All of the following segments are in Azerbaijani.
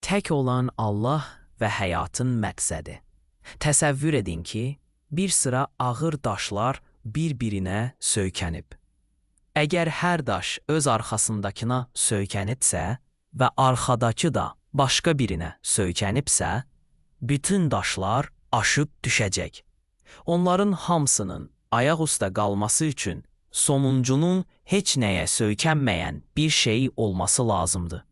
Tək olan Allah və həyatın məqsədi. Təsəvvür edin ki, bir sıra ağır daşlar bir-birinə söykənib. Əgər hər daş öz arxasındakına söykənibsə və arxadakı da başqa birinə söykənibsə, bütün daşlar aşıb düşəcək. Onların hamısının ayaq üstə qalması üçün sonuncunun heç nəyə söykənməyən bir şey olması lazımdır.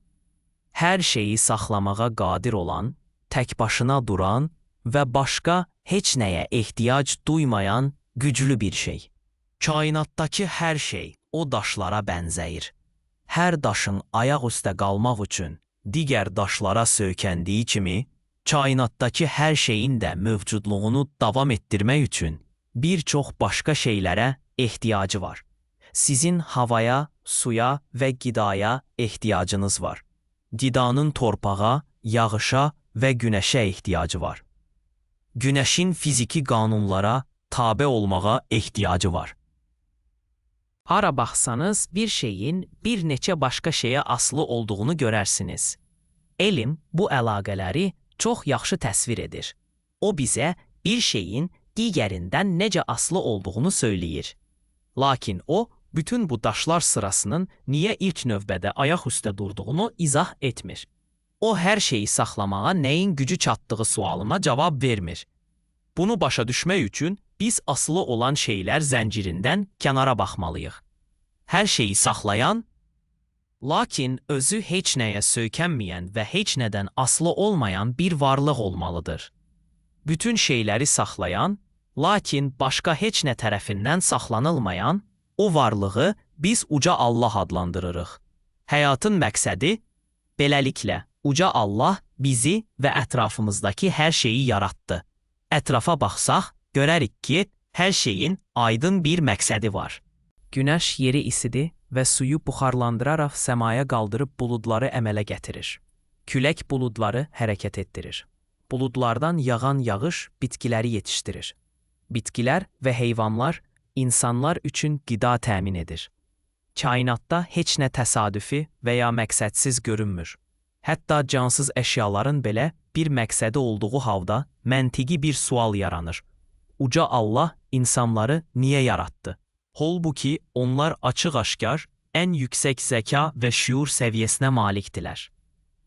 Hər şeyi saxlamağa qadir olan, tək başına duran və başqa heç nəyə ehtiyac duymayan güclü bir şey. Kainatdakı hər şey o daşlara bənzəyir. Hər daşın ayaq üstə qalmaq üçün digər daşlara söykəndiyi kimi, kainatdakı hər şeyin də mövcudluğunu davam etdirmək üçün bir çox başqa şeylərə ehtiyacı var. Sizin havaya, suya və qidaya ehtiyacınız var. Qidanın torpağa, yağışa və günəşə ehtiyacı var. Günəşin fiziki qanunlara tabe olmağa ehtiyacı var. Hara baxsanız bir şeyin bir neçə başqa şeyə asılı olduğunu görərsiniz. Elm bu əlaqələri çox yaxşı təsvir edir. O bizə bir şeyin digərindən necə asılı olduğunu söyləyir. Lakin o, bütün bu daşlar sırasının niyə ilk növbədə ayaq üstə durduğunu izah etmir. O, hər şeyi saxlamağa nəyin gücü çatdığı sualına cavab vermir. Bunu başa düşmək üçün biz asılı olan şeylər zəncirindən kənara baxmalıyıq. Hər şeyi saxlayan, lakin özü heç nəyə söykənməyən və heç nədən asılı olmayan bir varlıq olmalıdır. Bütün şeyləri saxlayan, lakin başqa heç nə tərəfindən saxlanılmayan o varlığı biz uca Allah adlandırırıq. Həyatın məqsədi, beləliklə, uca Allah bizi və ətrafımızdakı hər şeyi yaratdı. Ətrafa baxsaq, görərik ki, hər şeyin aydın bir məqsədi var. Günəş yeri isidir və suyu buxarlandıraraq səmaya qaldırıb buludları əmələ gətirir. Külək buludları hərəkət etdirir. Buludlardan yağan yağış bitkiləri yetişdirir. Bitkilər və heyvanlar insanlar üçün qida təmin edir. Kainatda heç nə təsadüfi və ya məqsədsiz görünmür. Hətta cansız əşyaların belə bir məqsədi olduğu halda məntiqi bir sual yaranır. Uca Allah insanları niyə yaratdı? Halbuki onlar açıq-aşkar ən yüksək zəka və şüur səviyyəsinə malikdilər.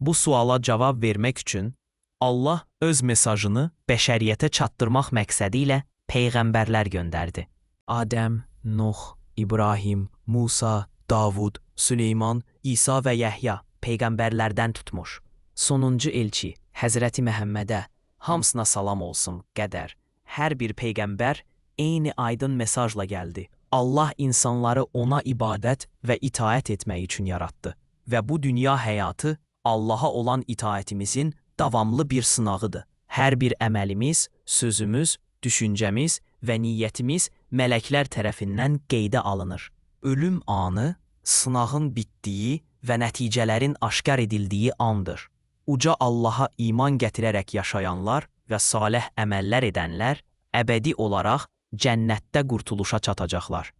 Bu suala cavab vermək üçün Allah öz mesajını bəşəriyyətə çatdırmaq məqsədi ilə peyğəmbərlər göndərdi. Adəm, Nuh, İbrahim, Musa, Davud, Süleyman, İsa və Yəhya peyğəmbərlərdən tutmuş. Sonuncu elçi Həzrəti Məhəmmədə hamısına salam olsun qədər. Hər bir peyğəmbər eyni aydın mesajla gəldi. Allah insanları ona ibadət və itaət etmək üçün yaratdı və bu dünya həyatı Allaha olan itaətimizin davamlı bir sınağıdır. Hər bir əməlimiz, sözümüz, düşüncəmiz və niyyətimiz mələklər tərəfindən qeydə alınır. Ölüm anı, sınağın bitdiyi və nəticələrin aşkar edildiyi andır. Uca Allaha iman gətirərək yaşayanlar və salih əməllər edənlər əbədi olaraq cənnətdə qurtuluşa çatacaqlar.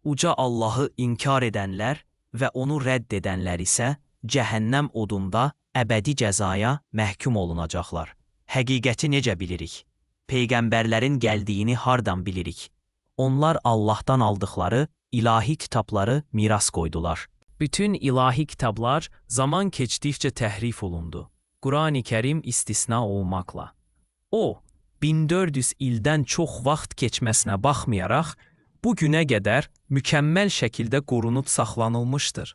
Uca Allahı inkar edənlər və onu rədd edənlər isə cəhənnəm odunda əbədi cəzaya məhkum olunacaqlar. Həqiqəti necə bilirik? Peyğəmbərlərin gəldiyini hardan bilirik? Onlar Allahdan aldıqları ilahi kitabları miras qoydular. Bütün ilahi kitablar zaman keçdikcə təhrif olundu. Qurani Kərim istisna olmaqla. O, 1400 ildən çox vaxt keçməsinə baxmayaraq, bu günə qədər mükəmməl şəkildə qorunub saxlanılmışdır.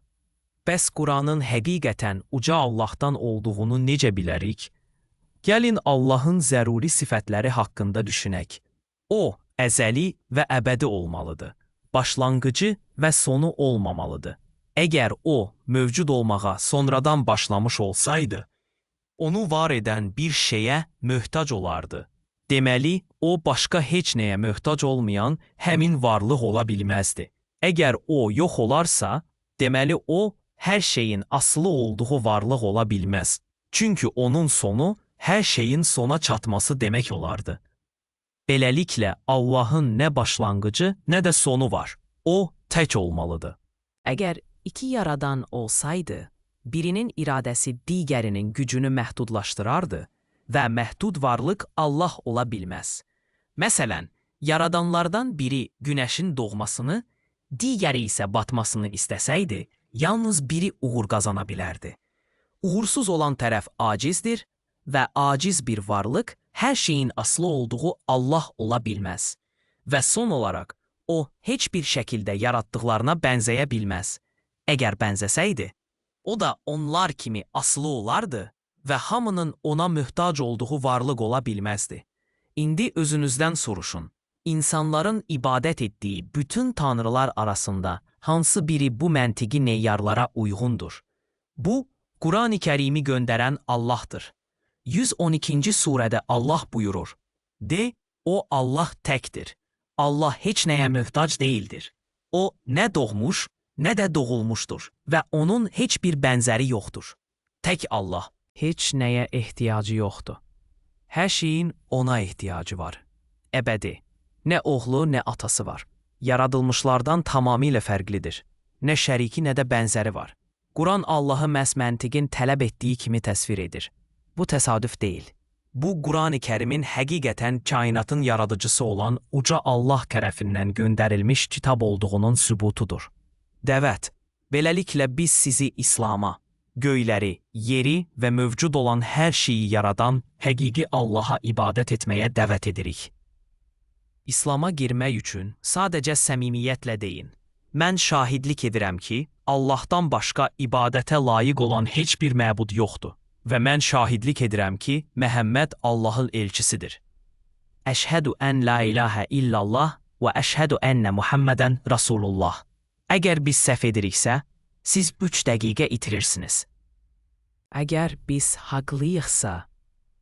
Bəs Quranın həqiqətən uca Allahdan olduğunu necə bilərik? Gəlin Allahın zəruri sifətləri haqqında düşünək. O, əzəli və əbədi olmalıdır. Başlanğıcı və sonu olmamalıdır. Əgər o, mövcud olmağa sonradan başlamış olsaydı, onu var edən bir şeyə möhtac olardı. Deməli, o, başqa heç nəyə möhtac olmayan həmin varlıq ola bilməzdi. Əgər o yox olarsa, deməli o, hər şeyin asılı olduğu varlıq ola bilməz. Çünki onun sonu hər şeyin sona çatması demək olardı. Beləliklə, Allahın nə başlanğıcı, nə də sonu var. O, tək olmalıdır. Əgər iki yaradan olsaydı, birinin iradəsi digərinin gücünü məhdudlaşdırardı və məhdud varlıq Allah ola bilməz. Məsələn, yaradanlardan biri günəşin doğmasını, digəri isə batmasını istəsəydi, yalnız biri uğur qazana bilərdi. Uğursuz olan tərəf acizdir və aciz bir varlıq hər şeyin aslı olduğu Allah ola bilməz. Və son olaraq, o heç bir şəkildə yaratdıqlarına bənzəyə bilməz. Əgər bənzəsəydi, o da onlar kimi aslı olardı və hamının ona möhtac olduğu varlıq ola bilməzdi. İndi özünüzdən soruşun. İnsanların ibadət etdiyi bütün tanrılar arasında hansı biri bu məntiqi meyyarlara uyğundur? Bu, Qurani Kərimi göndərən Allahdır. 112-ci surədə Allah buyurur: De, o Allah təkdir. Allah heç nəyə möhtac deyildir. O nə doğmuş, nə də doğulmuşdur və onun heç bir bənzəri yoxdur. Tək Allah, heç nəyə ehtiyacı yoxdur. Hər şeyin ona ehtiyacı var. Əbədi, nə oğlu, nə atası var. Yaradılmışlardan tamamilə fərqlidir. Nə şəriki, nə də bənzəri var. Quran Allahı məhz məntiqin tələb etdiyi kimi təsvir edir. Bu təsadüf deyil. Bu, Qurani Kərimin həqiqətən kainatın yaradıcısı olan uca Allah tərəfindən göndərilmiş kitab olduğunun sübutudur. Dəvət, beləliklə biz sizi İslama, göyləri, yeri və mövcud olan hər şeyi yaradan həqiqi Allaha ibadət etməyə dəvət edirik. İslama girmək üçün sadəcə səmimiyyətlə deyin: Mən şahidlik edirəm ki, Allahdan başqa ibadətə layiq olan heç bir məbud yoxdur və mən şahidlik edirəm ki, Məhəmməd Allahın elçisidir. Əşhədü ən la ilahə illallah və əşhədü ennə Muhammədən Rasulullah. Əgər biz səhv ediriksə, siz 3 dəqiqə itirirsiniz. Əgər biz haqlıyıqsa,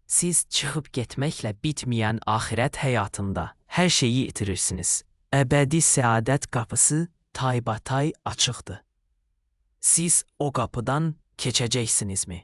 siz çıxıb getməklə bitməyən axirət həyatında hər şeyi itirirsiniz. Əbədi səadət qapısı taybatay açıqdır. Siz o qapıdan keçəcəksinizmi?